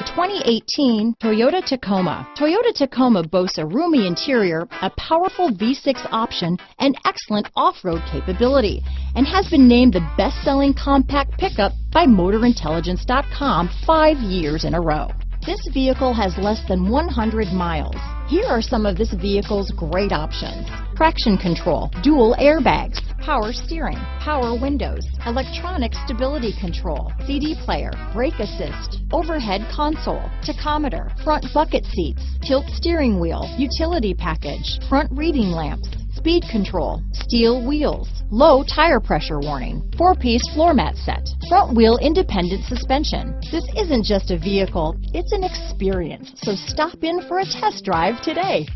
2018 Toyota Tacoma. Toyota Tacoma boasts a roomy interior, a powerful V6 option, and excellent off-road capability, and has been named the best-selling compact pickup by MotorIntelligence.com 5 years in a row. This vehicle has less than 100 miles. Here are some of this vehicle's great options: traction control, dual airbags, power steering, power windows, electronic stability control, CD player, brake assist, overhead console, tachometer, front bucket seats, tilt steering wheel, utility package, front reading lamps, speed control, steel wheels, low tire pressure warning, 4-piece floor mat set, front wheel independent suspension. This isn't just a vehicle, it's an experience. So stop in for a test drive today.